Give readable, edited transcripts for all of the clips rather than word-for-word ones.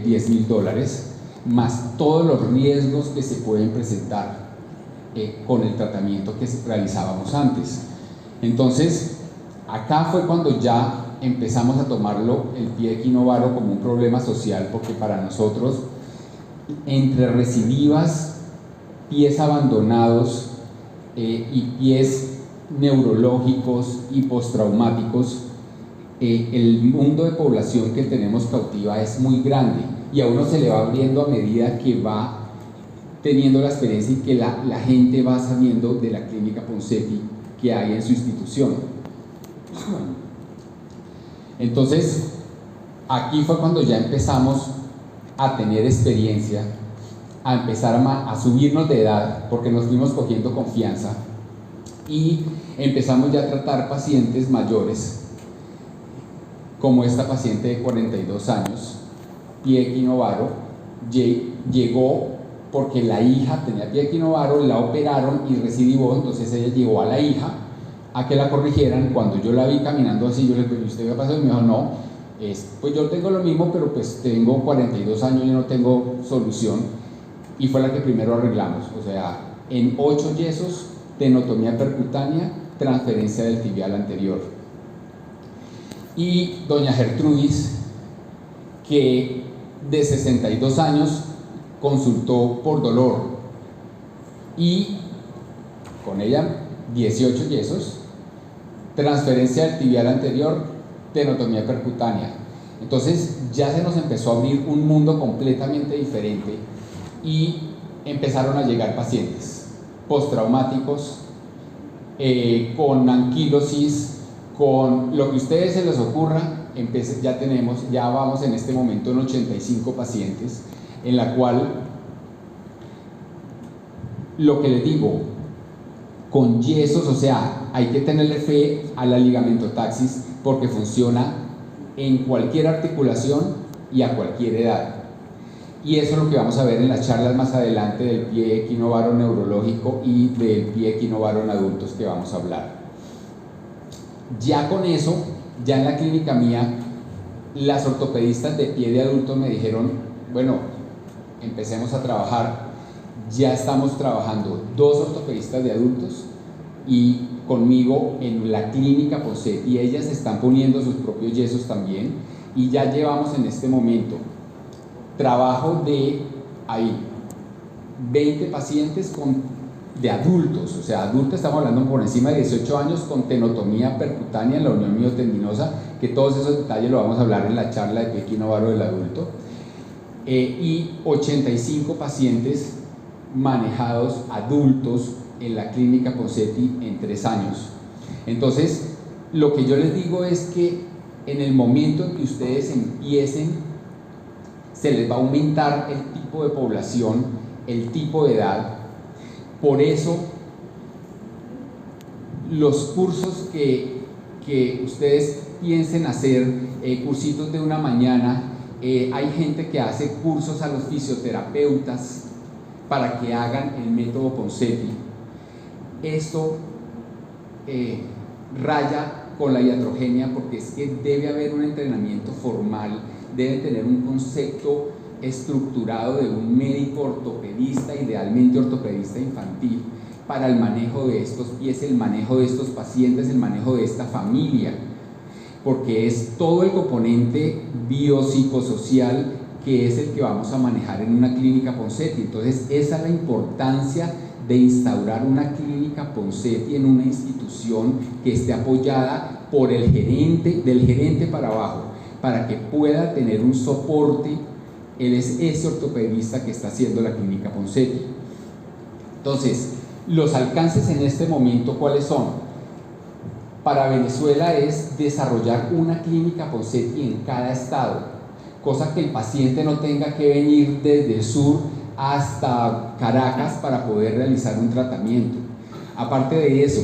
$10.000, más todos los riesgos que se pueden presentar con el tratamiento que realizábamos antes. Entonces, acá fue cuando ya empezamos a tomarlo el pie equinovaro como un problema social, porque para nosotros, entre recidivas, pies abandonados y pies neurológicos y postraumáticos, el mundo de población que tenemos cautiva es muy grande y a uno se le va abriendo a medida que va teniendo la experiencia y que la gente va sabiendo de la clínica Ponseti que hay en su institución. Entonces, aquí fue cuando ya empezamos a tener experiencia, a empezar a subirnos de edad, porque nos fuimos cogiendo confianza y empezamos ya a tratar pacientes mayores, como esta paciente de 42 años, pie equinovaro, llegó porque la hija tenía pie equinovaro, la operaron y recidivó, entonces ella llevó a la hija a que la corrigieran. Cuando yo la vi caminando así, yo le pregunté, ¿usted qué pasó? Y me dijo, no, pues yo tengo lo mismo, pero pues tengo 42 años y no tengo solución. Y fue la que primero arreglamos, o sea, en 8 yesos, tenotomía percutánea, transferencia del tibial anterior. Y doña Gertrudis, que de 62 años consultó por dolor, y con ella 18 yesos, transferencia del tibial anterior, tenotomía percutánea. Entonces ya se nos empezó a abrir un mundo completamente diferente y empezaron a llegar pacientes postraumáticos, con anquilosis, con lo que a ustedes se les ocurra. Ya vamos en este momento en 85 pacientes, en la cual, lo que les digo, con yesos, o sea, hay que tenerle fe a la ligamentotaxis porque funciona en cualquier articulación y a cualquier edad. Y eso es lo que vamos a ver en las charlas más adelante del pie equinovaro neurológico y del pie equinovaro en adultos que vamos a hablar. Ya con eso, ya en la clínica mía, las ortopedistas de pie de adultos me dijeron, bueno, empecemos a trabajar. Ya estamos trabajando 2 ortopedistas de adultos y conmigo en la clínica Ponseti, y ellas están poniendo sus propios yesos también, y ya llevamos en este momento trabajo de ahí 20 pacientes de adultos, o sea, adultos, estamos hablando por encima de 18 años, con tenotomía percutánea en la unión miotendinosa, que todos esos detalles lo vamos a hablar en la charla de pie equinovaro del adulto, y 85 pacientes manejados adultos en la clínica Ponseti en 3 años. Entonces, lo que yo les digo es que en el momento en que ustedes empiecen, se les va a aumentar el tipo de población, el tipo de edad. Por eso, los cursos que ustedes piensen hacer, cursitos de una mañana, hay gente que hace cursos a los fisioterapeutas para que hagan el método Ponseti. Esto raya con la iatrogenia, porque es que debe haber un entrenamiento formal, debe tener un concepto estructurado de un médico ortopedista, idealmente ortopedista infantil, para el manejo de estos pies, el manejo de estos pacientes, el manejo de esta familia, porque es todo el componente biopsicosocial que es el que vamos a manejar en una clínica Ponseti. Entonces, esa es la importancia de instaurar una clínica Ponseti en una institución que esté apoyada por el gerente, del gerente para abajo, para que pueda tener un soporte. Él es ese ortopedista que está haciendo la clínica Ponseti. Entonces, los alcances en este momento, ¿cuáles son? Para Venezuela es desarrollar una clínica Ponseti en cada estado, cosa que el paciente no tenga que venir desde el sur hasta Caracas para poder realizar un tratamiento. Aparte de eso,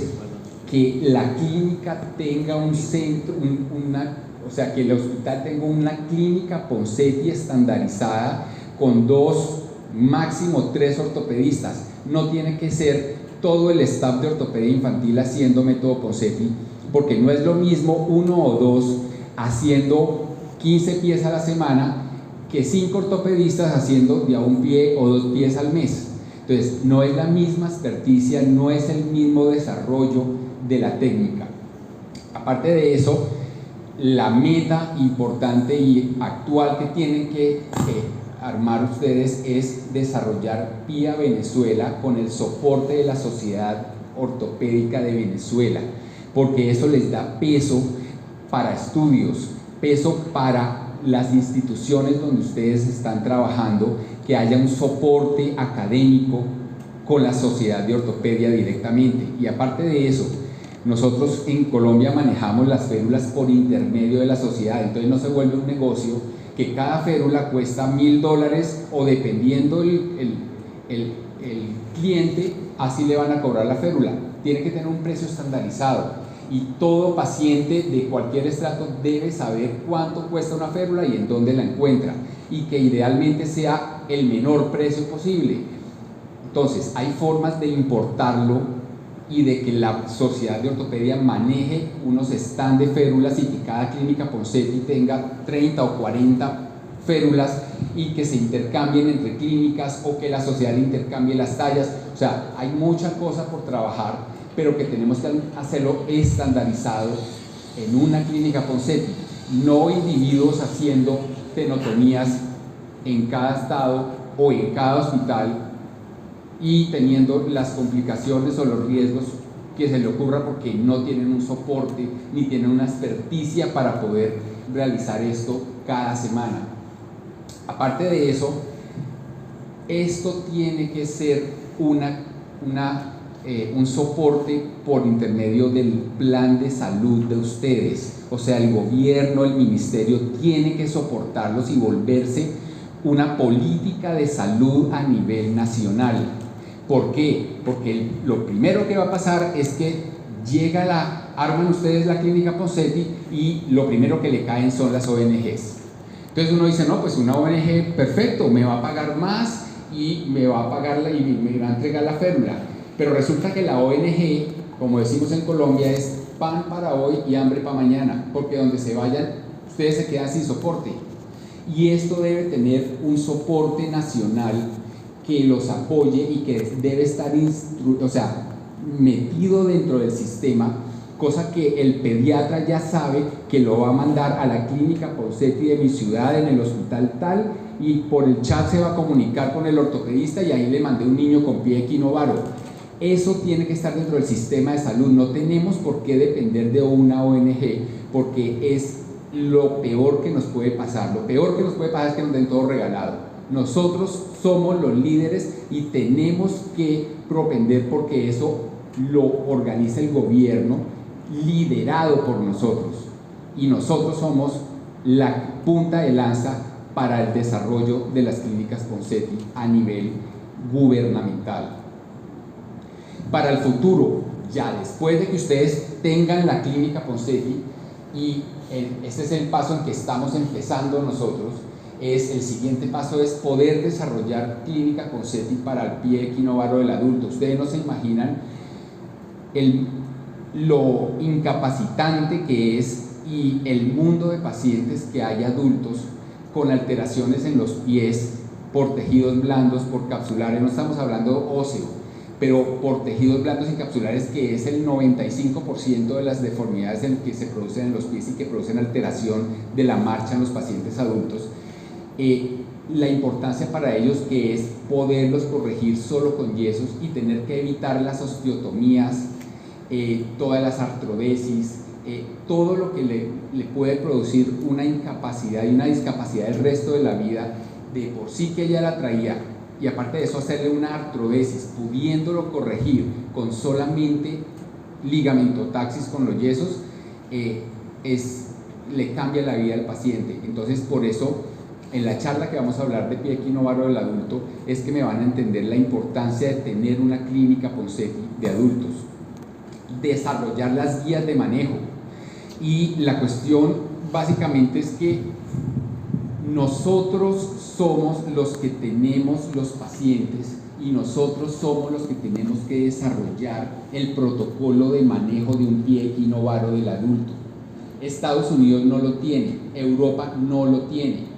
que la clínica tenga un centro, o sea, que el hospital tenga una clínica Ponseti estandarizada con 2, máximo 3 ortopedistas. No tiene que ser todo el staff de ortopedia infantil haciendo método Ponseti, porque no es lo mismo 1 o 2 haciendo 15 pies a la semana que 5 ortopedistas haciendo de a un pie o 2 pies al mes. Entonces, no es la misma experticia, no es el mismo desarrollo de la técnica. Aparte de eso, la meta importante y actual que tienen que armar ustedes es desarrollar PIA Venezuela con el soporte de la Sociedad Ortopédica de Venezuela, porque eso les da peso para estudios, peso para las instituciones donde ustedes están trabajando, que haya un soporte académico con la Sociedad de Ortopedia directamente. Y aparte de eso, nosotros en Colombia manejamos las férulas por intermedio de la sociedad, entonces no se vuelve un negocio que cada férula cuesta $1000 o dependiendo el cliente, así le van a cobrar la férula. Tiene que tener un precio estandarizado. Y todo paciente de cualquier estrato debe saber cuánto cuesta una férula y en dónde la encuentra, y que idealmente sea el menor precio posible. Entonces, hay formas de importarlo y de que la Sociedad de Ortopedia maneje unos stand de férulas y que cada clínica Ponseti tenga 30 o 40 férulas y que se intercambien entre clínicas, o que la sociedad intercambie las tallas. O sea, hay mucha cosa por trabajar, pero que tenemos que hacerlo estandarizado en una clínica Ponseti, no individuos haciendo tenotomías en cada estado o en cada hospital y teniendo las complicaciones o los riesgos que se le ocurra porque no tienen un soporte ni tienen una experticia para poder realizar esto cada semana. Aparte de eso, esto tiene que ser un soporte por intermedio del plan de salud de ustedes. O sea, el gobierno, el ministerio tiene que soportarlos y volverse una política de salud a nivel nacional. ¿Por qué? Porque lo primero que va a pasar es que arman ustedes la clínica Ponseti y lo primero que le caen son las ONGs. Entonces uno dice, no, pues una ONG, perfecto, me va a pagar más y me va a pagar y me va a entregar la férula. Pero resulta que la ONG, como decimos en Colombia, es pan para hoy y hambre para mañana, porque donde se vayan, ustedes se quedan sin soporte. Y esto debe tener un soporte nacional que los apoye y que debe estar metido dentro del sistema, cosa que el pediatra ya sabe que lo va a mandar a la clínica Ponseti de mi ciudad, en el hospital tal, y por el chat se va a comunicar con el ortopedista y ahí le mandé un niño con pie equinovaro. Eso tiene que estar dentro del sistema de salud. No tenemos por qué depender de una ONG, porque es lo peor que nos puede pasar. Lo peor que nos puede pasar es que nos den todo regalado. Nosotros somos los líderes y tenemos que propender porque eso lo organiza el gobierno, liderado por nosotros, y nosotros somos la punta de lanza para el desarrollo de las clínicas Ponseti a nivel gubernamental. Para el futuro, ya después de que ustedes tengan la clínica Ponseti, y este es el paso en que estamos empezando nosotros, el siguiente paso es poder desarrollar clínica Ponseti para el pie equinovaro del adulto. Ustedes no se imaginan lo incapacitante que es y el mundo de pacientes que hay adultos con alteraciones en los pies por tejidos blandos, por capsulares. No estamos hablando óseo, pero por tejidos blandos y capsulares, que es el 95% de las deformidades que se producen en los pies y que producen alteración de la marcha en los pacientes adultos. La importancia para ellos que es poderlos corregir solo con yesos y tener que evitar las osteotomías, todas las artrodesis, todo lo que le puede producir una incapacidad y una discapacidad el resto de la vida, de por sí que ella la traía, y aparte de eso hacerle una artrodesis, pudiéndolo corregir con solamente ligamentotaxis con los yesos, le cambia la vida al paciente. Entonces, por eso en la charla que vamos a hablar de pie equinovaro del adulto es que me van a entender la importancia de tener una clínica Ponseti de adultos, desarrollar las guías de manejo. Y la cuestión básicamente es que nosotros somos los que tenemos los pacientes y nosotros somos los que tenemos que desarrollar el protocolo de manejo de un pie equinovaro del adulto. Estados Unidos no lo tiene, Europa no lo tiene.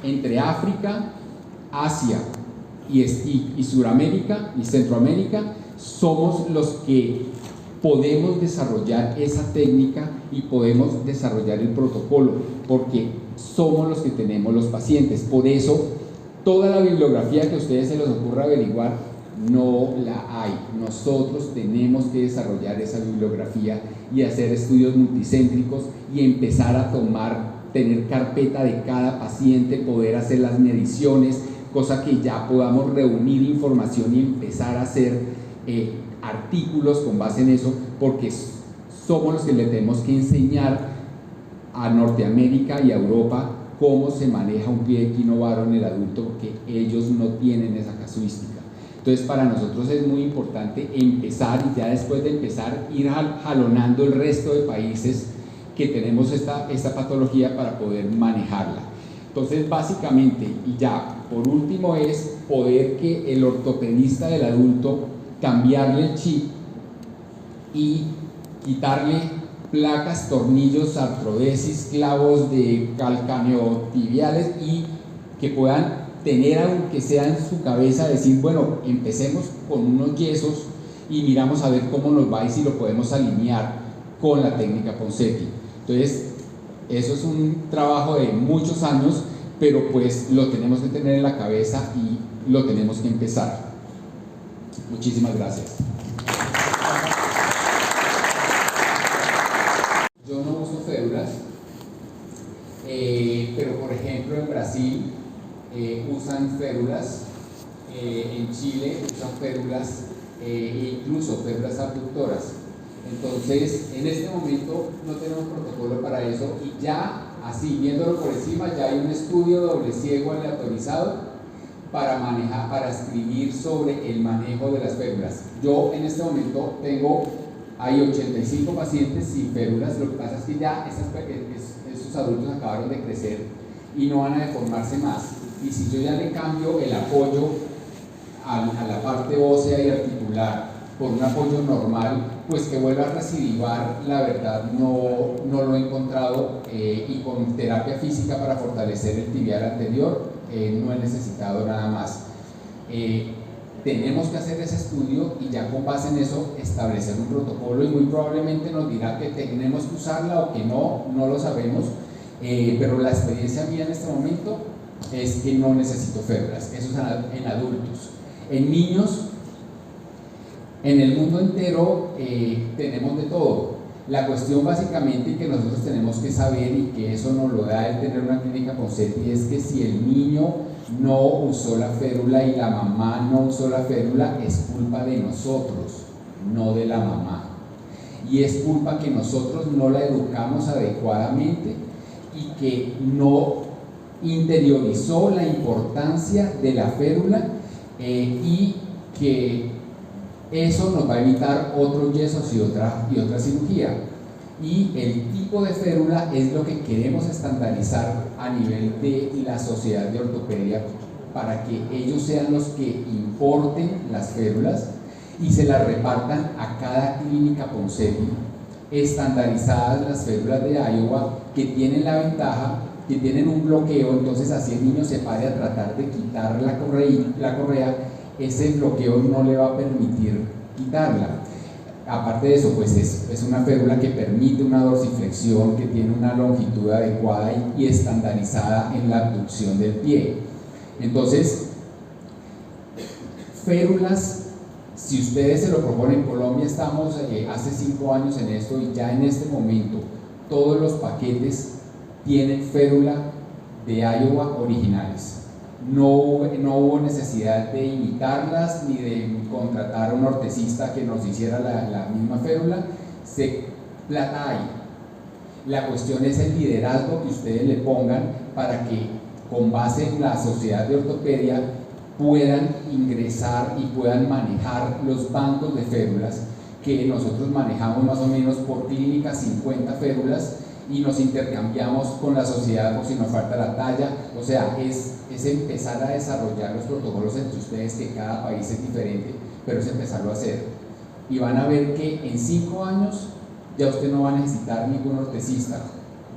entre África, Asia y Suramérica y Centroamérica, somos los que podemos desarrollar esa técnica y podemos desarrollar el protocolo, porque somos los que tenemos los pacientes. Por eso, toda la bibliografía que a ustedes se les ocurra averiguar, no la hay. Nosotros tenemos que desarrollar esa bibliografía y hacer estudios multicéntricos y empezar a tener carpeta de cada paciente, poder hacer las mediciones, cosa que ya podamos reunir información y empezar a hacer artículos con base en eso, porque somos los que le tenemos que enseñar a Norteamérica y a Europa cómo se maneja un pie equinovaro en el adulto, porque ellos no tienen esa casuística. Entonces, para nosotros es muy importante empezar, y ya después de empezar, ir jalonando el resto de países que tenemos esta patología para poder manejarla. Entonces, básicamente, y ya por último, es poder que el ortopedista del adulto cambiarle el chip y quitarle placas, tornillos, artrodesis, clavos de calcaneotibiales, y que puedan tener, aunque sea en su cabeza, decir, bueno, empecemos con unos yesos y miramos a ver cómo nos va y si lo podemos alinear con la técnica Ponseti. Entonces, eso es un trabajo de muchos años, pero pues lo tenemos que tener en la cabeza y lo tenemos que empezar. Muchísimas gracias. Yo no uso férulas, pero por ejemplo en Brasil usan férulas, en Chile usan férulas, incluso férulas abductoras. Entonces, en este momento no tenemos protocolo para eso, y ya así, viéndolo por encima, ya hay un estudio doble ciego aleatorizado para escribir sobre el manejo de las férulas. Yo en este momento hay 85 pacientes sin férulas. Lo que pasa es que ya esos adultos acabaron de crecer y no van a deformarse más, y si yo ya le cambio el apoyo a la parte ósea y articular por un apoyo normal, pues que vuelva a recidivar, la verdad no lo he encontrado, y con terapia física para fortalecer el tibial anterior no he necesitado nada más. Tenemos que hacer ese estudio y ya con base en eso establecer un protocolo, y muy probablemente nos dirá que tenemos que usarla o que no lo sabemos, pero la experiencia mía en este momento es que no necesito férulas. Eso es en adultos. En niños, en el mundo entero tenemos de todo. La cuestión básicamente que nosotros tenemos que saber, y que eso nos lo da el tener una clínica Ponseti, es que si el niño no usó la férula y la mamá no usó la férula, es culpa de nosotros, no de la mamá. Y es culpa que nosotros no la educamos adecuadamente y que no interiorizó la importancia de la férula, y que eso nos va a evitar otros yesos y otra cirugía. Y el tipo de férula es lo que queremos estandarizar a nivel de la Sociedad de Ortopedia, para que ellos sean los que importen las férulas y se las repartan a cada clínica Ponseti, estandarizadas las férulas de Iowa, que tienen la ventaja que tienen un bloqueo. Entonces así el niño se pare a tratar de quitar la correa, ese bloqueo no le va a permitir quitarla. Aparte de eso, pues es una férula que permite una dorsiflexión, que tiene una longitud adecuada y estandarizada en la abducción del pie. Entonces, férulas, si ustedes se lo proponen, en Colombia estamos hace 5 años en esto, y ya en este momento todos los paquetes tienen férula de Iowa originales. No hubo necesidad de imitarlas ni de contratar a un ortesista que nos hiciera la misma férula. Plata hay. La cuestión es el liderazgo que ustedes le pongan para que, con base en la Sociedad de Ortopedia, puedan ingresar y puedan manejar los bancos de férulas, que nosotros manejamos más o menos por clínica 50 férulas, y nos intercambiamos con la sociedad por si nos falta la talla. O sea, es empezar a desarrollar los protocolos entre ustedes, que cada país es diferente, pero es empezarlo a hacer. Y van a ver que en 5 años ya usted no va a necesitar ningún ortesista,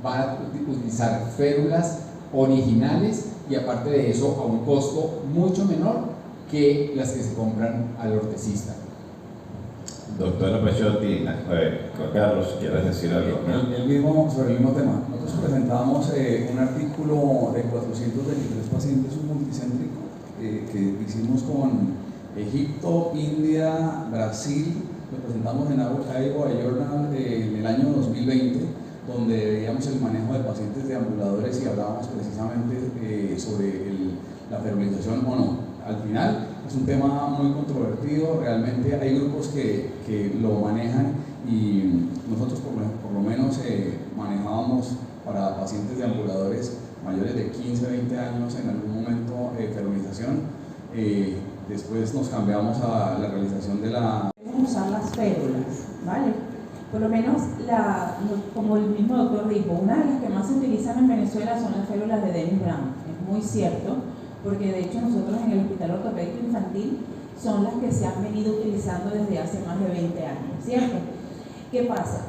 va a utilizar férulas originales, y aparte de eso a un costo mucho menor que las que se compran al ortesista. Doctora Pecciotti, Carlos, ¿quieres decir algo? Sobre el mismo tema. Nosotros presentamos un artículo de 423 pacientes multicéntricos que hicimos con Egipto, India, Brasil. Lo presentamos en Iowa Journal en el año 2020, donde veíamos el manejo de pacientes deambuladores y hablábamos precisamente sobre la ferulización o no. Al final es un tema muy controvertido, realmente hay grupos que lo manejan y nosotros por lo menos manejábamos para pacientes deambuladores mayores de 15, 20 años en algún momento ferulización. Después nos cambiamos a la realización de la... Usar las férulas, ¿vale? Por lo menos, como el mismo doctor dijo, una de las que más se utilizan en Venezuela son las férulas de Dennis Brown. Es muy cierto, porque de hecho nosotros en el Hospital Ortopédico Infantil son las que se han venido utilizando desde hace más de 20 años, ¿cierto? ¿Qué pasa?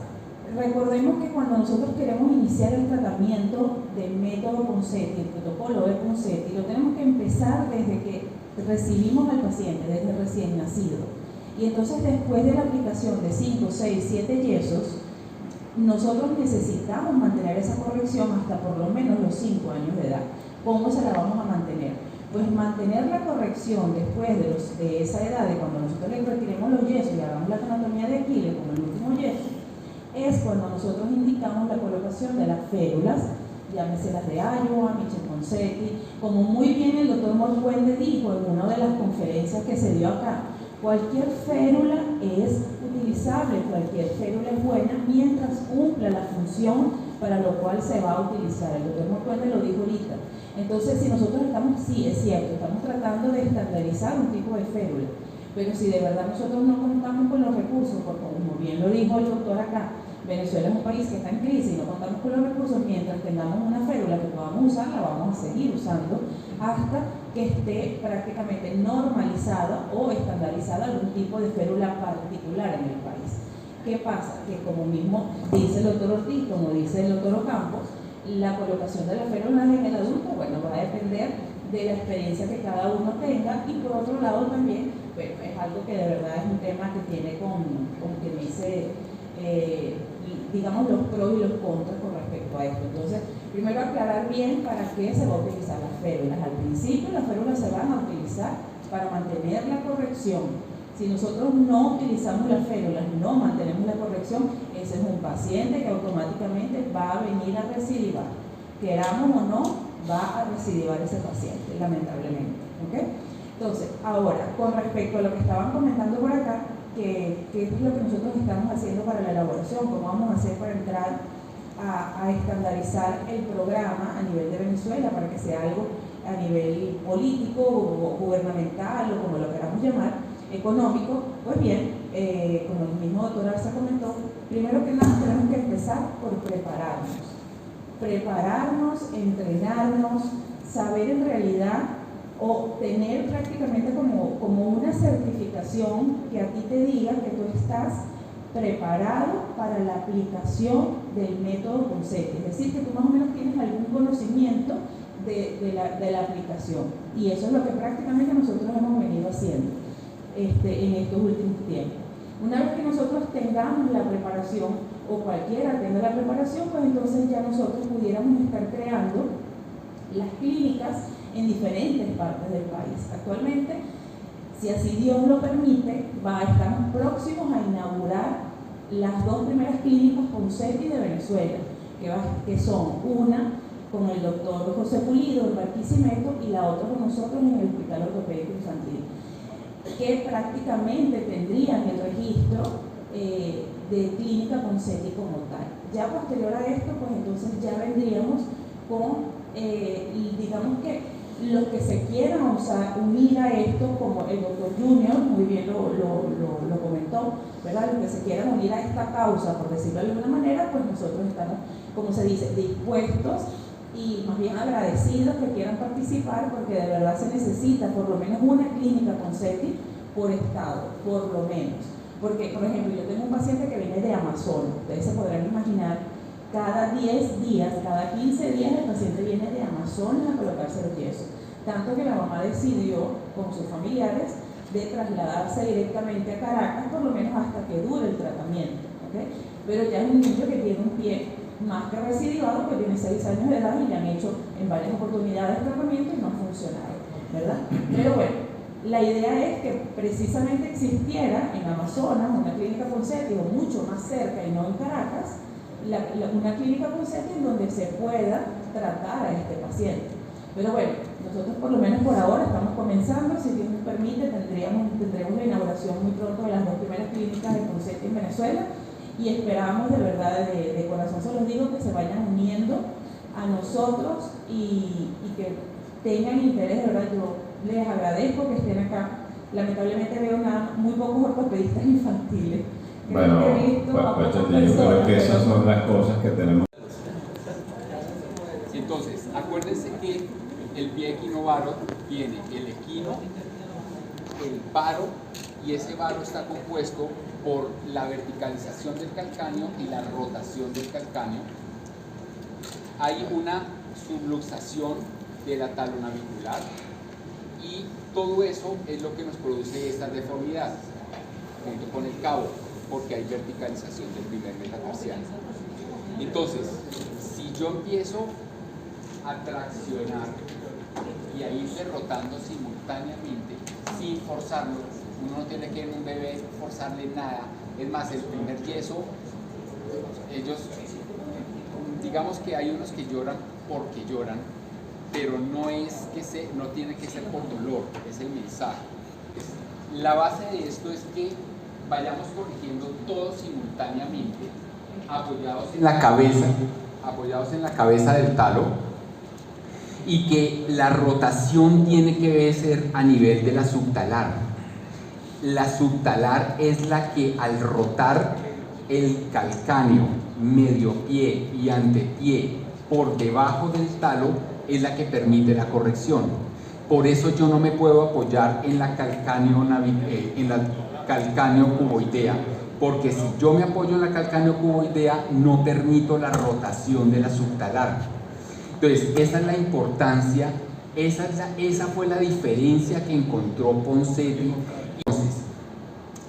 Recordemos que cuando nosotros queremos iniciar el tratamiento del método Ponseti, el protocolo de Ponseti, lo tenemos que empezar desde que recibimos al paciente, desde recién nacido. Y entonces después de la aplicación de 5, 6, 7 yesos, nosotros necesitamos mantener esa corrección hasta por lo menos los 5 años de edad. ¿Cómo se la vamos a mantener? Pues mantener la corrección después de esa edad, de cuando nosotros le retiremos los yesos y hagamos la anatomía de Aquiles como el último yeso, es cuando nosotros indicamos la colocación de las férulas, llámese las de Iowa, Michel Ponseti, como muy bien el doctor Morcuende dijo en una de las conferencias que se dio acá. Cualquier férula es utilizable, cualquier férula es buena mientras cumpla la función para lo cual se va a utilizar. El doctor Morcuende lo dijo ahorita. Entonces, si nosotros estamos, sí, es cierto, estamos tratando de estandarizar un tipo de férula, pero si de verdad nosotros no contamos con los recursos, porque como bien lo dijo el doctor acá, Venezuela es un país que está en crisis y no contamos con los recursos, mientras tengamos una férula que podamos usar, la vamos a seguir usando hasta que esté prácticamente normalizada o estandarizada algún tipo de férula particular en el país. ¿Qué pasa? Que como mismo dice el doctor Ortiz, como dice el doctor Ocampos, la colocación de las férulas en el adulto, bueno, va a depender de la experiencia que cada uno tenga y por otro lado también, bueno, es algo que de verdad es un tema que tiene con que dice, digamos, los pros y los contras con respecto a esto. Entonces, primero aclarar bien para qué se va a utilizar las férulas. Al principio las férulas se van a utilizar para mantener la corrección. Si nosotros no utilizamos las férulas, no mantenemos la corrección, ese es un paciente que automáticamente va a venir a recidivar. Queramos o no, va a recidivar ese paciente, lamentablemente. ¿Okay? Entonces, ahora, con respecto a lo que estaban comentando por acá, que es lo que nosotros estamos haciendo para la elaboración, cómo vamos a hacer para entrar a estandarizar el programa a nivel de Venezuela, para que sea algo a nivel político, o gubernamental, o como lo queramos llamar, económico. Pues bien, como el mismo doctor Arza comentó, primero que nada tenemos que empezar por prepararnos, entrenarnos, saber en realidad o tener prácticamente como una certificación que a ti te diga que tú estás preparado para la aplicación del método Ponseti, es decir, que tú más o menos tienes algún conocimiento de la aplicación, y eso es lo que prácticamente nosotros hemos venido haciendo en estos últimos tiempos. Una vez que nosotros tengamos la preparación, o cualquiera tenga la preparación, pues entonces ya nosotros pudiéramos estar creando las clínicas en diferentes partes del país. Actualmente, si así Dios lo permite, estamos próximos a inaugurar las 2 primeras clínicas Ponseti de Venezuela, que son una con el doctor José Pulido en Barquisimeto y la otra con nosotros en el Hospital Ortopédico Infantil, que prácticamente tendrían el registro de clínica Ponseti como tal. Ya posterior a esto, pues entonces ya vendríamos con, digamos que los que se quieran unir a esto, como el doctor Junior muy bien lo comentó, ¿verdad? Los que se quieran unir a esta causa, por decirlo de alguna manera, pues nosotros estamos, como se dice, dispuestos y más bien agradecidos que quieran participar, porque de verdad se necesita por lo menos una clínica Ponseti por estado, por lo menos. Porque, por ejemplo, yo tengo un paciente que viene de Amazonas. Ustedes se podrán imaginar cada 10 días, cada 15 días el paciente viene de Amazonas a colocarse los yesos. Tanto que la mamá decidió con sus familiares de trasladarse directamente a Caracas, por lo menos hasta que dure el tratamiento, ¿okay? Pero ya es un niño que tiene un pie más que recidivado, que tiene 6 años de edad y le han hecho en varias oportunidades tratamiento y no ha funcionado, ¿verdad? Pero bueno, la idea es que precisamente existiera en Amazonas una clínica Ponseti o mucho más cerca y no en Caracas, una clínica Ponseti en donde se pueda tratar a este paciente. Pero bueno, nosotros por lo menos por ahora estamos comenzando, si Dios nos permite tendremos la inauguración muy pronto de las 2 primeras clínicas de Ponseti en Venezuela y esperamos de verdad, de corazón se los digo, que se vayan uniendo a nosotros y que tengan interés, de verdad. Yo les agradezco que estén acá. Lamentablemente veo muy pocos ortopedistas infantiles. Bueno, pues yo creo que esas son las cosas que tenemos. Entonces, acuérdense que el pie equinovaro tiene el equino, el varo, y ese varo está compuesto por la verticalización del calcáneo y la rotación del calcáneo. Hay una subluxación de la talonavicular y todo eso es lo que nos produce esta deformidad, junto con el cabo, porque hay verticalización del primer metatarsiano. Entonces, si yo empiezo a traccionar y a irle rotando simultáneamente sin forzarlo, uno no tiene que en un bebé forzarle nada. Es más, el primer yeso, ellos, digamos que hay unos que lloran porque lloran, pero no tiene que ser por dolor, es el mensaje. La base de esto es que vayamos corrigiendo todo simultáneamente, apoyados en la cabeza del talo, y que la rotación tiene que ser a nivel de la subtalar. La subtalar es la que al rotar el calcáneo, medio pie y antepié por debajo del talo es la que permite la corrección. Por eso yo no me puedo apoyar en la calcáneo cuboidea, porque si yo me apoyo en la calcáneo cuboidea no permito la rotación de la subtalar. Entonces, esa es la importancia, esa fue la diferencia que encontró Ponseti. Entonces,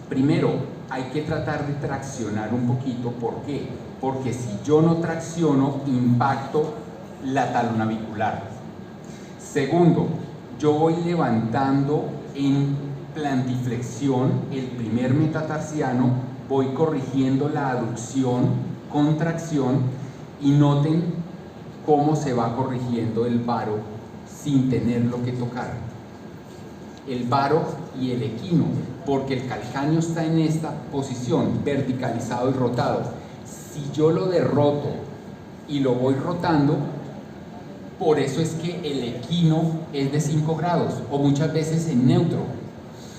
primero, hay que tratar de traccionar un poquito. ¿Por qué? Porque si yo no tracciono, impacto la talonavicular. Segundo, yo voy levantando en plantiflexión el primer metatarsiano, voy corrigiendo la aducción, contracción, y noten cómo se va corrigiendo el varo sin tenerlo que tocar. El varo y el equino, porque el calcáneo está en esta posición, verticalizado y rotado. Si yo lo derroto y lo voy rotando, por eso es que el equino es de 5 grados o muchas veces en neutro.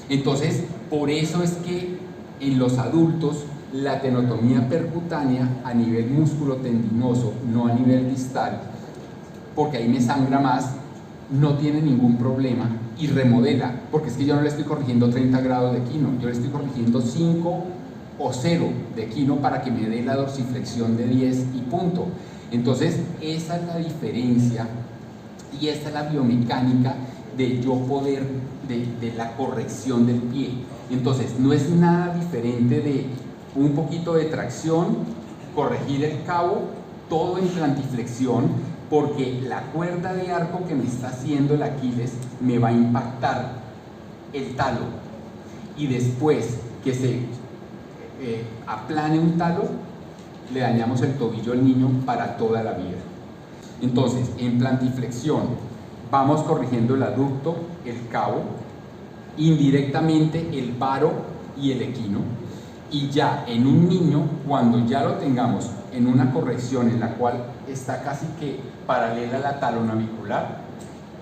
Entonces, por eso es que en los adultos la tenotomía percutánea a nivel músculo tendinoso, no a nivel distal, porque ahí me sangra más, no tiene ningún problema y remodela, porque es que yo no le estoy corrigiendo 30 grados de equino, yo le estoy corrigiendo 5 o 0 de equino para que me dé la dorsiflexión de 10 y punto. Entonces, esa es la diferencia y esta es la biomecánica de yo poder, de la corrección del pie. Entonces, no es nada diferente de un poquito de tracción, corregir el cabo, todo en plantiflexión, porque la cuerda de arco que me está haciendo el Aquiles me va a impactar el talo, y después que se aplane un talo, le dañamos el tobillo al niño para toda la vida. Entonces, en plantiflexión vamos corrigiendo el aducto, el cabo, indirectamente el varo y el equino, y ya en un niño, cuando ya lo tengamos en una corrección en la cual está casi que paralela a la talonavicular,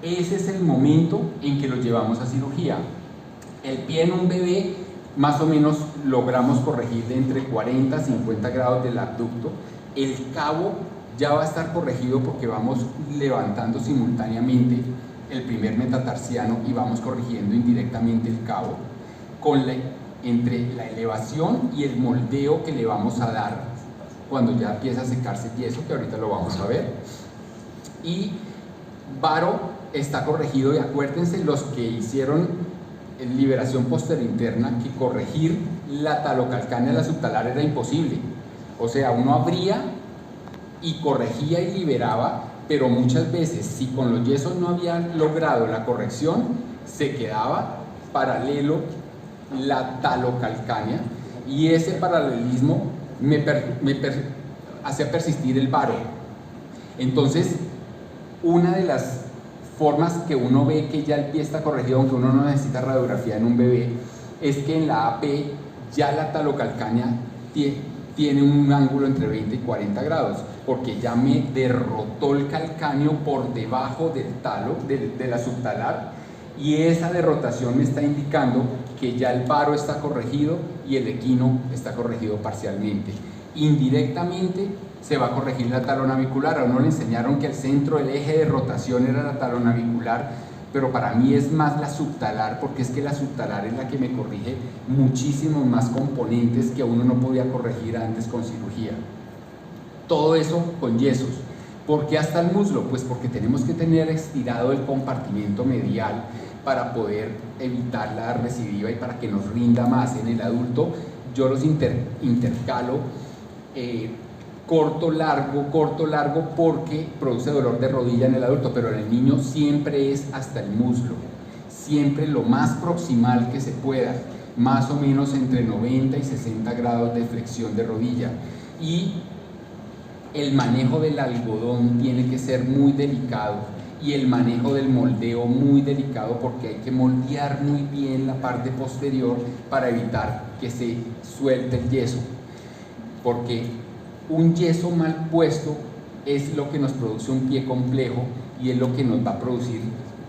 ese es el momento en que lo llevamos a cirugía. El pie en un bebé más o menos logramos corregir de entre 40 a 50 grados del abducto. El cabo ya va a estar corregido porque vamos levantando simultáneamente el primer metatarsiano y vamos corrigiendo indirectamente el cabo entre la elevación y el moldeo que le vamos a dar cuando ya empieza a secarse el yeso, que ahorita lo vamos a ver. Y varo está corregido, y acuérdense los que hicieron liberación posterinterna, que corregir la talocalcánea de la subtalar era imposible. O sea, uno abría y corregía y liberaba, pero muchas veces, si con los yesos no habían logrado la corrección, se quedaba paralelo la talocalcánea, y ese paralelismo hacía persistir el varo. Entonces, una de las formas que uno ve que ya el pie está corregido, aunque uno no necesita radiografía en un bebé, es que en la AP ya la talocalcánea tiene un ángulo entre 20 y 40 grados, porque ya me derrotó el calcáneo por debajo del talo, de la subtalar, y esa derrotación me está indicando que ya el varo está corregido y el equino está corregido parcialmente. Indirectamente se va a corregir la talonavicular. A uno le enseñaron que el centro, el eje de rotación era la talonavicular, pero para mí es más la subtalar, porque es que la subtalar es la que me corrige muchísimos más componentes que uno no podía corregir antes con cirugía. Todo eso con yesos. ¿Por qué hasta el muslo? Pues porque tenemos que tener estirado el compartimento medial para poder evitar la recidiva y para que nos rinda más. En el adulto yo los intercalo corto, largo, porque produce dolor de rodilla en el adulto, pero en el niño siempre es hasta el muslo, siempre lo más proximal que se pueda, más o menos entre 90 y 60 grados de flexión de rodilla. Y el manejo del algodón tiene que ser muy delicado, y el manejo del moldeo muy delicado, porque hay que moldear muy bien la parte posterior para evitar que se suelte el yeso, porque un yeso mal puesto es lo que nos produce un pie complejo, y es lo que nos va a producir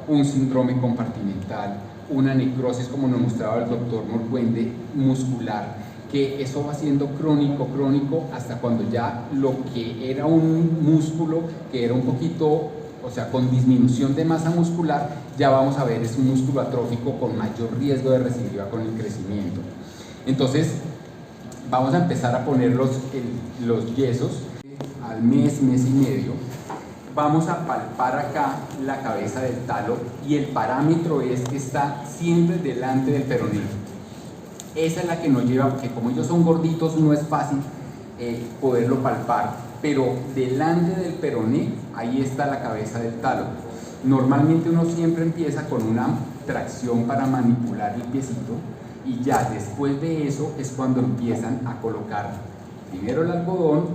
un síndrome compartimental, una necrosis, como nos mostraba el doctor Morcuende, muscular, que eso va siendo crónico, hasta cuando ya lo que era un músculo, que era un poquito, o sea, con disminución de masa muscular, ya vamos a ver es un músculo atrófico con mayor riesgo de recidiva con el crecimiento. Entonces, vamos a empezar a poner los yesos al mes y medio. Vamos a palpar acá la cabeza del talo, y el parámetro es que está siempre delante del peroné. Esa es la que nos lleva, porque como ellos son gorditos no es fácil poderlo palpar, pero delante del peroné ahí está la cabeza del talo. Normalmente uno siempre empieza con una tracción para manipular el piecito, y ya después de eso es cuando empiezan a colocar primero el algodón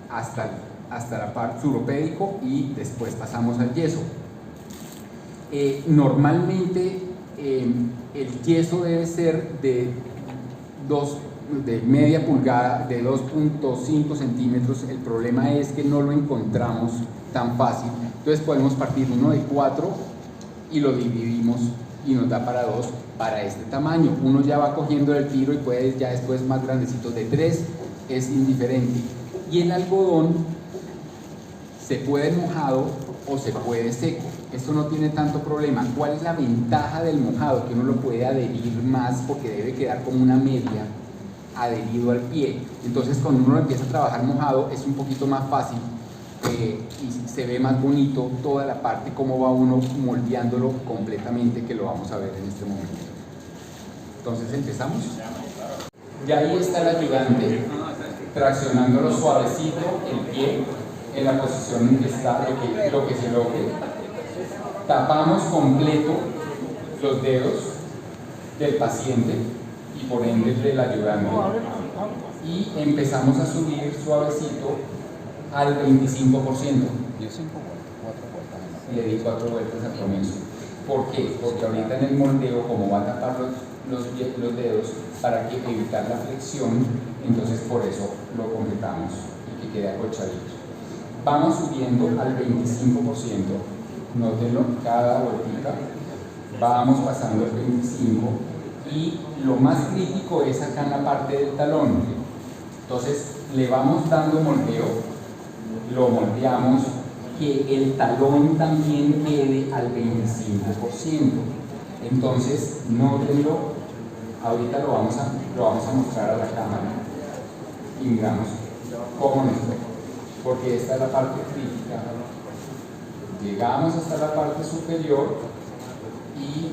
hasta la parte suropédico, y después pasamos al yeso. Normalmente el yeso debe ser de media pulgada, de 2.5 centímetros. El problema es que no lo encontramos tan fácil, entonces podemos partir uno de 4 y lo dividimos y nos da para 2 para este tamaño. Uno ya va cogiendo el tiro y puede ya después más grandecito, de 3 es indiferente. Y el algodón se puede mojado o se puede seco, esto no tiene tanto problema. ¿Cuál es la ventaja del mojado? Que uno lo puede adherir más, porque debe quedar como una media adherido al pie. Entonces cuando uno empieza a trabajar mojado es un poquito más fácil, y se ve más bonito toda la parte, cómo va uno moldeándolo completamente, que lo vamos a ver en este momento. Entonces empezamos. Ya ahí está el ayudante traccionándolo suavecito el pie en la posición en que está, lo que se logre. Tapamos completo los dedos del paciente y por ende del ayudante, y empezamos a subir suavecito al 25%. Le di 4 vueltas al comienzo. ¿Por qué? Porque ahorita en el moldeo, como va a tapar los dedos para evitar la flexión, entonces por eso lo completamos y que quede acolchadito. Vamos subiendo al 25%, nótenlo, cada vueltita, vamos pasando el 25%, y lo más crítico es acá en la parte del talón. Entonces le vamos dando moldeo, lo moldeamos, que el talón también quede al 25%. Entonces, nótenlo, ahorita lo vamos a mostrar a la cámara, y miramos ¿Cómo no? Porque esta es la parte crítica. Llegamos hasta la parte superior y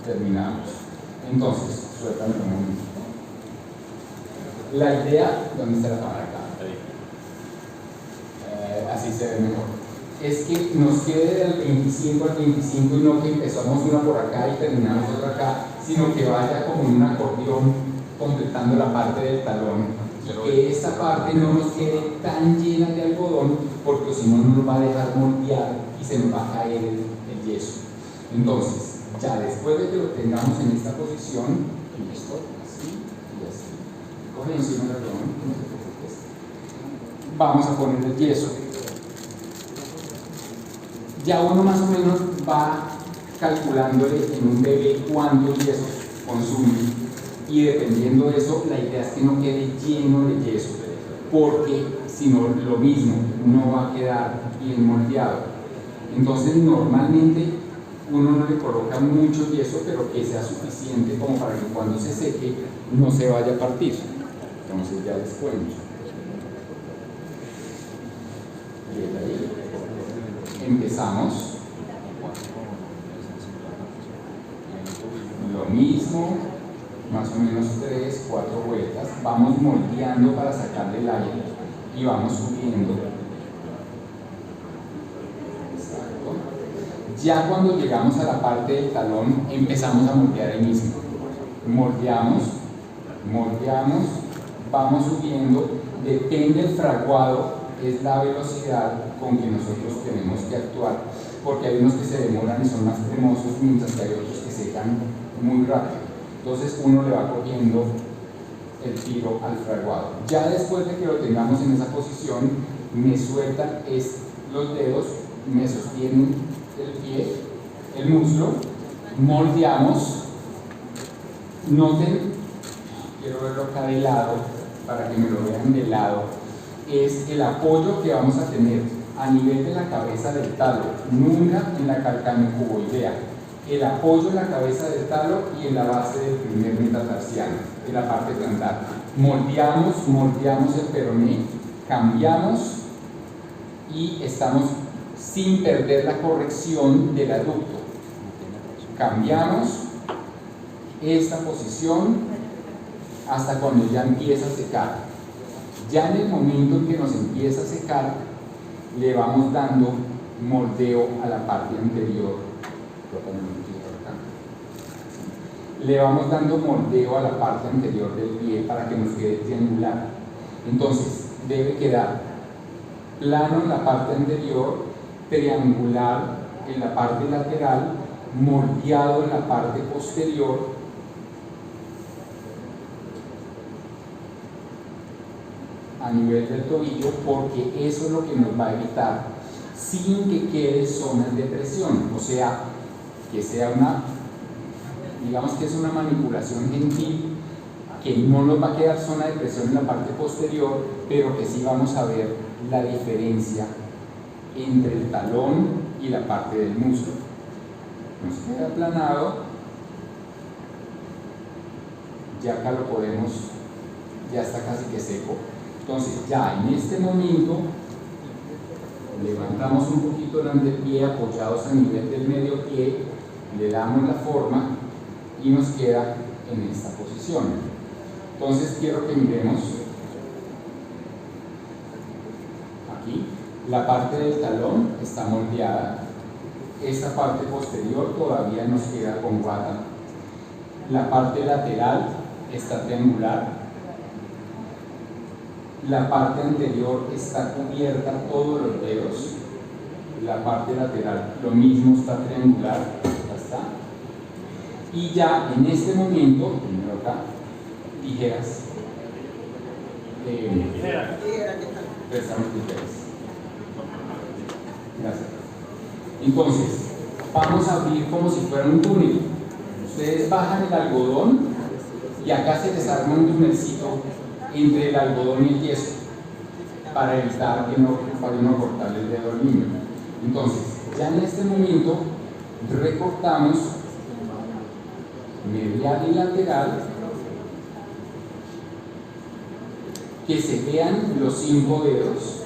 terminamos. Entonces, suéltame un momento. La idea, ¿dónde está la cámara acá? Así se ve mejor. Es que nos quede del 25 al 25 y no que empezamos una por acá y terminamos otra acá, sino que vaya como un acordeón completando la parte del talón. Y que esta parte no nos quede tan llena de algodón, porque si no nos va a dejar moldear y se nos va a caer el yeso. Entonces, ya después de que lo tengamos en esta posición, listo, así y así. Coge encima del algodón, no te preocupes. Vamos a poner el yeso. Ya uno más o menos va calculándole en un bebé cuántos yesos consume. Y dependiendo de eso, la idea es que no quede lleno de yeso, porque si no, lo mismo, no va a quedar bien moldeado. Entonces, normalmente uno no le coloca mucho yeso, pero que sea suficiente como para que cuando se seque no se vaya a partir. Entonces, ya les cuento. Bien, ahí. Empezamos. Lo mismo. Más o menos 3, 4 vueltas, vamos moldeando para sacarle el aire y vamos subiendo. Exacto. Ya cuando llegamos a la parte del talón, empezamos a moldear ahí mismo. Moldeamos, vamos subiendo, depende del fraguado, es la velocidad con que nosotros tenemos que actuar, porque hay unos que se demoran y son más cremosos, mientras que hay otros que secan muy rápido. Entonces uno le va cogiendo el tiro al fraguado. Ya después de que lo tengamos en esa posición, me sueltan los dedos, me sostienen el pie, el muslo, moldeamos. Noten, quiero verlo acá de lado para que me lo vean de lado, es el apoyo que vamos a tener a nivel de la cabeza del talo, nunca en la calcaneocuboidea. El apoyo en la cabeza del talo y en la base del primer metatarsiano, en la parte plantar. Moldeamos el peroné, cambiamos y estamos sin perder la corrección del aducto. Cambiamos esta posición hasta cuando ya empieza a secar. Ya en el momento en que nos empieza a secar, le vamos dando moldeo a la parte anterior. Le vamos dando moldeo a la parte anterior del pie para que nos quede triangular. Entonces, debe quedar plano en la parte anterior, triangular en la parte lateral, moldeado en la parte posterior, a nivel del tobillo, porque eso es lo que nos va a evitar sin que quede zonas de presión, o sea, que sea digamos que es una manipulación gentil, que no nos va a quedar zona de presión en la parte posterior, pero que sí vamos a ver la diferencia entre el talón y la parte del muslo. Nos queda aplanado, ya acá lo podemos, ya está casi que seco. Entonces ya en este momento levantamos un poquito el antepié apoyados a nivel del medio pie, le damos la forma y nos queda en esta posición. Entonces quiero que miremos aquí, la parte del talón está moldeada, esta parte posterior todavía nos queda con guata, la parte lateral está triangular, la parte anterior está cubierta todos los dedos, la parte lateral lo mismo, está triangular, ya está. Y ya en este momento, primero acá, tijeras. Prestamos tijeras. Gracias. Entonces, vamos a abrir como si fuera un túnel. Ustedes bajan el algodón y acá se les arma un túnelcito entre el algodón y el yeso para evitar que no vayan a cortarle el dedo al niño. Entonces, ya en este momento recortamos medial y lateral que se vean los 5 dedos.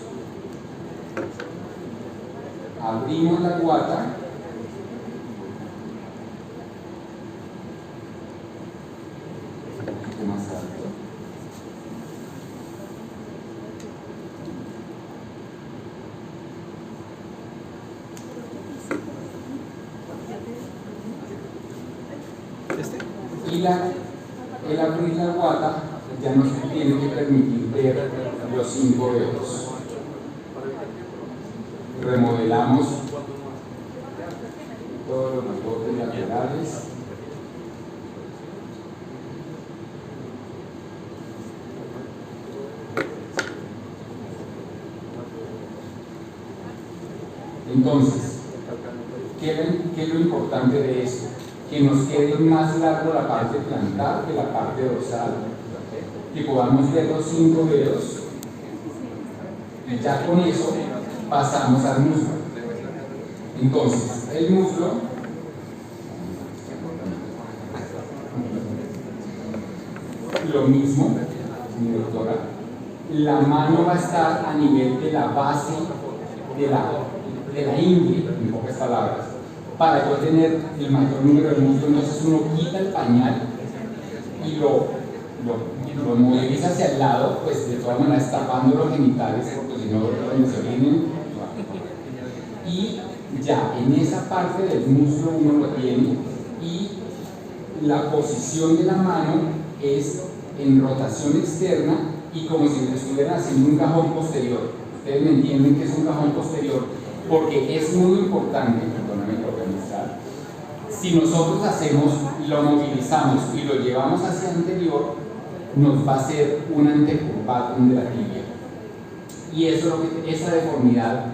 Abrimos la guata. Un poquito más alto. Y el abrir la guata ya nos tiene que permitir ver los 5 dedos. Remodelamos todos los bordes laterales. Entonces, ¿qué es lo importante de esto? Que nos quede más largo la parte plantar que la parte dorsal, que podamos ver los 5 dedos, y ya con eso pasamos al muslo. Entonces, el muslo lo mismo, mi doctora, la mano va a estar a nivel de la base de la ingle, en pocas palabras, para yo tener el mayor número de muslo. Entonces uno quita el pañal y lo moviliza hacia el lado, pues de todas maneras tapando los genitales, porque si no se vienen. Y ya en esa parte del muslo uno lo tiene, y la posición de la mano es en rotación externa y como si le estuvieran haciendo un cajón posterior. Ustedes me entienden que es un cajón posterior, porque es muy importante, perdóname por organizar, si nosotros hacemos, lo movilizamos y lo llevamos hacia anterior, nos va a hacer un antecurvatum de la tibia. Y eso es lo que, esa deformidad,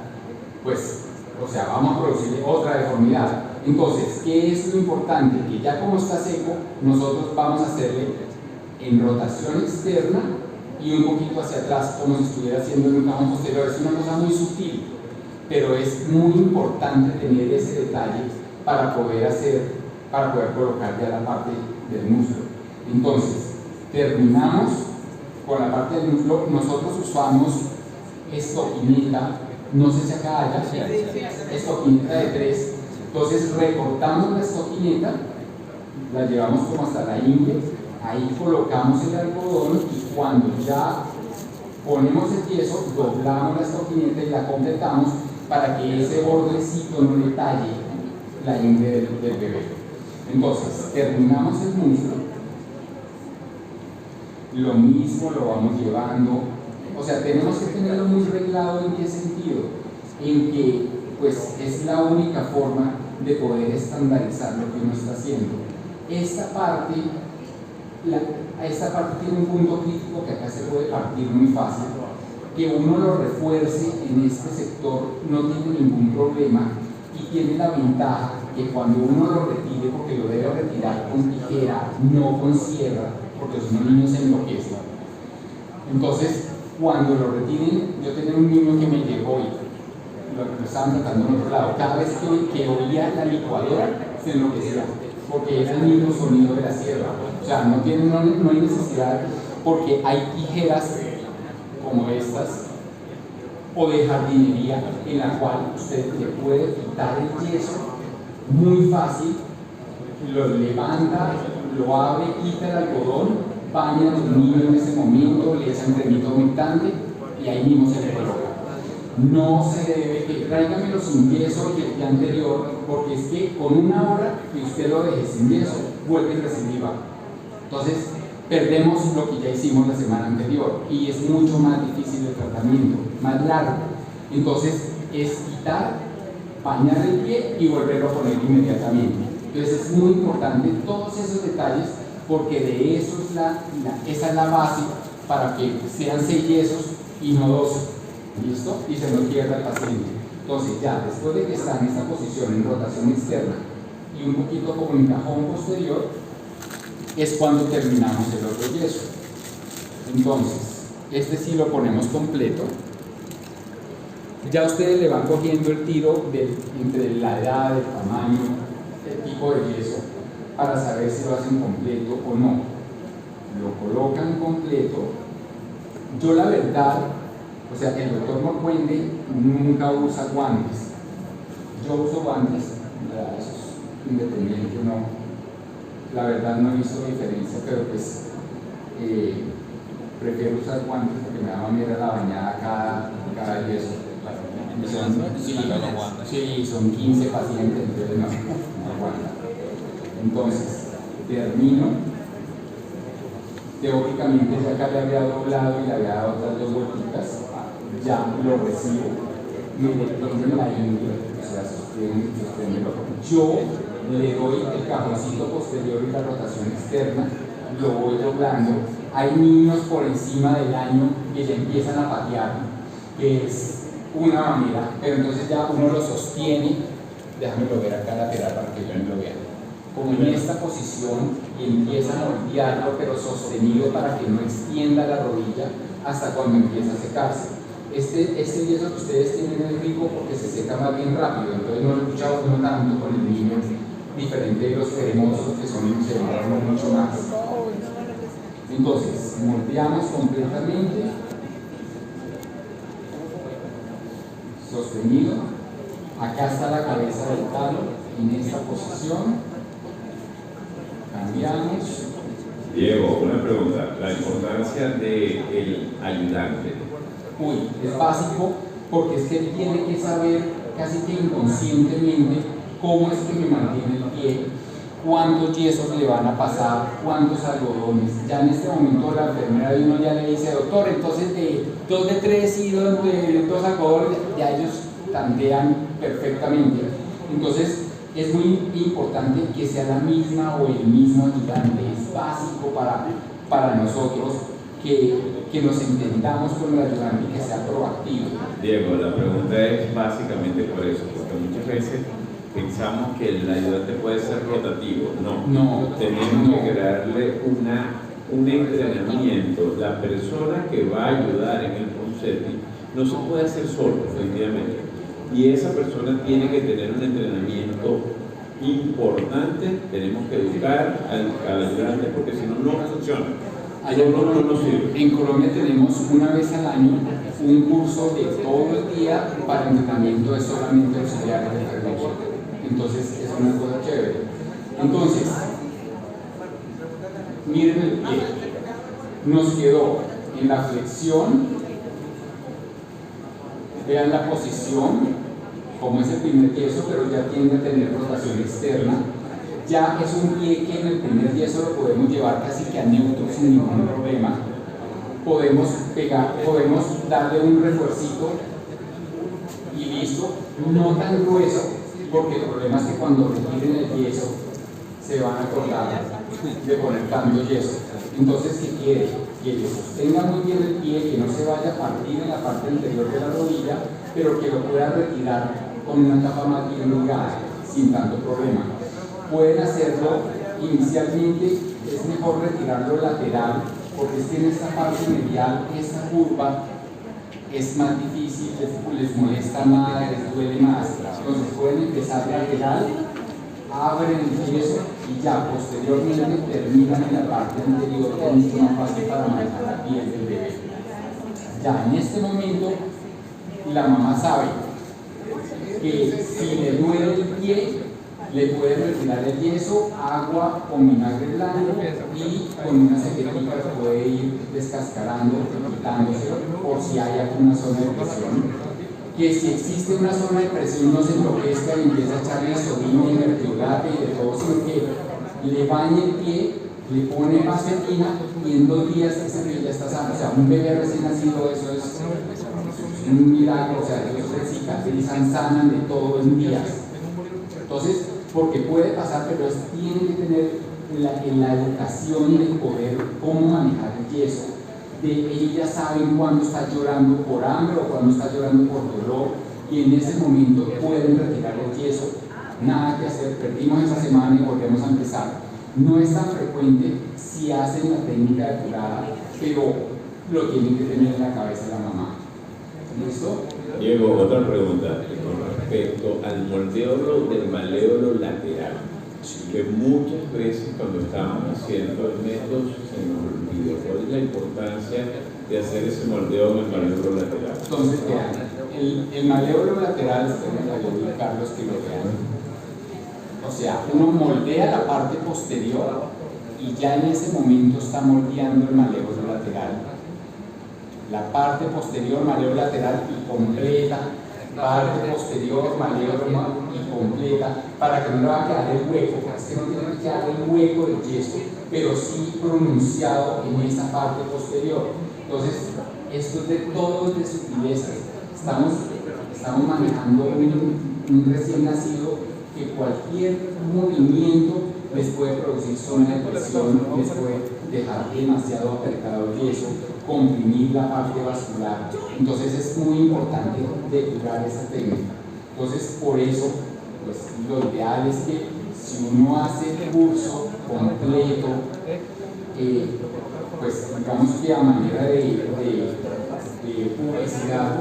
pues, o sea, vamos a producir otra deformidad. Entonces, ¿qué es lo importante? Que ya como está seco, nosotros vamos a hacerle en rotación externa y un poquito hacia atrás, como si estuviera haciendo en un cajón posterior. Es una cosa muy sutil, pero es muy importante tener ese detalle para poder colocar ya la parte del muslo. Entonces, terminamos con la parte del muslo. Nosotros usamos estoquineta, no sé si acá haya, estoquineta de 3. Entonces recortamos la estoquineta, la llevamos como hasta la ingle, ahí colocamos el algodón y cuando ya ponemos el yeso, doblamos la estoquineta y la completamos para que ese bordecito no le talle la ingle del bebé. Entonces, terminamos el muslo, lo mismo lo vamos llevando, o sea, tenemos que tenerlo muy reglado. ¿En qué sentido? En que pues es la única forma de poder estandarizar lo que uno está haciendo. Esta parte tiene un punto crítico que acá se puede partir muy fácil. Que uno lo refuerce en este sector no tiene ningún problema y tiene la ventaja que cuando uno lo retire, porque lo debe retirar con tijera, no con sierra, porque si no el niño se enloquece. Entonces, cuando lo retiren, yo tenía un niño que me llegó y lo estaban tratando en otro lado. Cada vez que oía la licuadora, se enloquecía, porque era el mismo sonido de la sierra. O sea, no hay necesidad, porque hay tijeras como estas o de jardinería en la cual usted le puede quitar el yeso muy fácil, lo levanta, lo abre, quita el algodón, baña al niño en ese momento, le echa cremita humectante y ahí mismo se le coloca. No se debe que tráigamelo sin yeso el día anterior, porque es que con una hora que usted lo deje sin yeso vuelve a recidivar. Entonces perdemos lo que ya hicimos la semana anterior y es mucho más difícil el tratamiento, más largo. Entonces es quitar, bañar el pie y volverlo a poner inmediatamente. Entonces es muy importante todos esos detalles, porque de eso esa es la base para que sean 6 yesos y no 12. ¿Listo? Y se nos pierda el paciente. Entonces ya después de que está en esta posición en rotación externa y un poquito como en cajón posterior, es cuando terminamos el otro yeso. Entonces, este sí lo ponemos completo. Ya ustedes le van cogiendo el tiro entre la edad, el tamaño, el tipo de yeso, para saber si lo hacen completo o no. Lo colocan completo, Yo la verdad, o sea, el doctor Morcuende nunca usa guantes. Yo uso guantes, ya, eso es independiente, no. La verdad no hizo diferencia, pero pues prefiero usar guantes porque me da mamera la bañada cada yeso. Sí, son 15 pacientes, entonces no aguanta. Entonces, termino. Teóricamente ya acá le había doblado y le había dado otras 2 vueltitas. Ya lo recibo. Mire, en la ingle, o sea, sostiéndolo. Yo le doy el cajoncito posterior y la rotación externa, lo voy doblando. Hay niños por encima del año que ya empiezan a patear, que es una manera, pero entonces ya uno lo sostiene. Déjamelo ver acá lateral para que yo lo vea. Como en esta posición, y empieza a moldearlo, pero sostenido para que no extienda la rodilla hasta cuando empieza a secarse. Este yeso que ustedes tienen es rico porque se seca más bien rápido, entonces no lo escuchamos no tanto con el niño, diferente de los cremosos que se demoran mucho más. Entonces, moldeamos completamente, sostenido. Acá está la cabeza del talo en esta posición. Cambiamos. Diego, una pregunta. La importancia del ayudante. Uy, es básico porque es que él tiene que saber casi que inconscientemente cómo es que me mantiene el pie, cuántos yesos le van a pasar, cuántos algodones. Ya en este momento la enfermera de uno ya le dice, doctor, entonces de 2 de 3 y 2 de 2 algodones, ya ellos tantean perfectamente. Entonces es muy importante que sea la misma o el mismo ayudante. Es básico para nosotros que nos entendamos con el ayudante y que sea proactivo. Diego, la pregunta es básicamente por eso, porque muchas veces pensamos que el ayudante puede ser rotativo. No, tenemos que crearle un entrenamiento. La persona que va a ayudar en el proceso no se puede hacer solo, efectivamente. Y esa persona tiene que tener un entrenamiento importante. Tenemos que educar al ayudante porque si no, no funciona. En Colombia tenemos una vez al año un curso de todo el día para entrenamiento de solamente auxiliares de enfermería. Entonces es una cosa chévere. Entonces, miren el pie. Nos quedó en la flexión. Vean la posición, como es el primer yeso, pero ya tiende a tener rotación externa. Ya es un pie que en el primer yeso lo podemos llevar casi que a neutro sin ningún problema. Podemos darle un refuercito y listo, no tan grueso, porque el problema es que cuando retiren el yeso se van a acordar de poner tanto yeso. Entonces, ¿qué quiere? Que le sostenga muy bien el pie, que no se vaya a partir en la parte anterior de la rodilla, pero que lo pueda retirar con una capa más bien ligada, sin tanto problema. Pueden hacerlo inicialmente, es mejor retirarlo lateral, porque es que en esta parte medial, esta curva es más difícil, les molesta más, les duele más. Entonces pueden empezar lateral, abren el yeso y ya posteriormente terminan en la parte anterior, que es mucho más fácil para manejar la piel del bebé. Ya en este momento la mamá sabe que si le duele el pie, le puede retirar el yeso, agua con vinagre blanco y con una cequetita puede ir descascarando, quitándoselo por si hay alguna zona de presión. Que si existe una zona de presión no se enloquezca y empieza a echarle sodina y mertiolate y de todo, sino que le bañe el pie, le pone vaselina y en 2 días ese pie ya está sano. O sea, un bebé recién nacido, eso es un milagro, o sea, ellos se cicatrizan, sanan de todo en días. Entonces, porque puede pasar, pero tienen que tener la educación de poder cómo manejar el yeso. Ellos ya saben cuándo está llorando por hambre o cuándo está llorando por dolor y en ese momento pueden retirar el yeso. Nada que hacer, perdimos esa semana y volvemos a empezar. No es tan frecuente si hacen la técnica de curada, pero lo tienen que tener en la cabeza la mamá. ¿Listo? Diego, otra pregunta con respecto al moldeo del maléolo lateral, que muchas veces cuando estábamos haciendo el método se nos olvidó cuál es la importancia de hacer ese moldeo en el malévolo lateral? Entonces, vean, el malévolo lateral, ustedes me voy a Carlos que lo vean. O sea, uno moldea la parte posterior y ya en ese momento está moldeando el malévolo lateral. La parte posterior, malévolo lateral y completa, parte posterior, malévolo y completa, para que no le va a quedar el hueco, porque es que no tiene que quedar el hueco del yeso, pero sí pronunciado en esa parte posterior. Entonces, esto es de todo de sutilezas. Estamos manejando un recién nacido que cualquier movimiento les puede producir zona de presión, les puede dejar demasiado apretado el yeso, comprimir la parte vascular. Entonces es muy importante depurar esa técnica. Entonces por eso, pues, lo ideal es que si uno hace el curso completo, pues digamos que a manera de publicidad,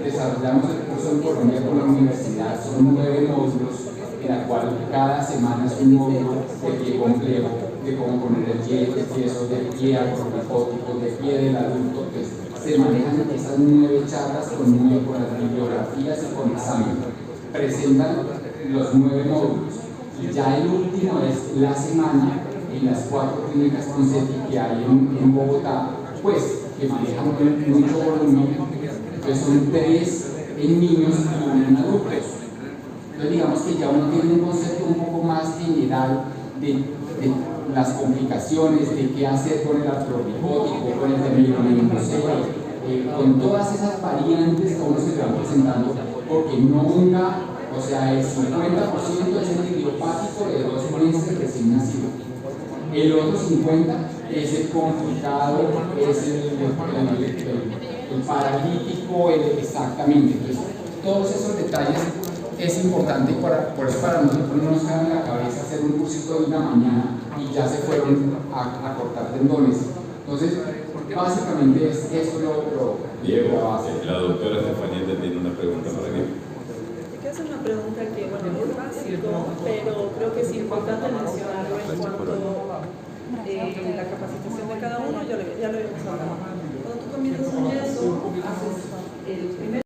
desarrollamos el curso en Colombia con la universidad. Son 9 módulos, en la cual cada semana es un módulo de pie complejo, de cómo poner el yeso, de pie acrobicótico, de pie del adulto. Pues, se manejan esas 9 charlas con las bibliografías y con examen. Presentan los 9 módulos. Y ya el último es la semana en las 4 clínicas con CETI que hay en Bogotá, pues que manejan mucho volumen, pues son 3 en niños y 1 en adultos. Entonces digamos que ya uno tiene un concepto un poco más general de las complicaciones, de qué hacer con el artrobicótico, con el terminogénico, con todas esas variantes que uno se van presentando, porque nunca, o sea, el 50% es el idiopático de 2 meses recién nacido. El otro 50% es el complicado, es el paralítico, exactamente. Entonces, todos esos detalles es importante, por eso para nosotros no nos cae en la cabeza hacer un cursito de una mañana y ya se fueron a cortar tendones. Entonces, básicamente es eso Diego, la doctora Estefanía tiene una pregunta para mí. Es una pregunta que, bueno, es básico, pero creo que es importante mencionarlo en cuanto a la capacitación de cada uno, ya lo habíamos hablado. Cuando tú comienzas un yeso, haces el primer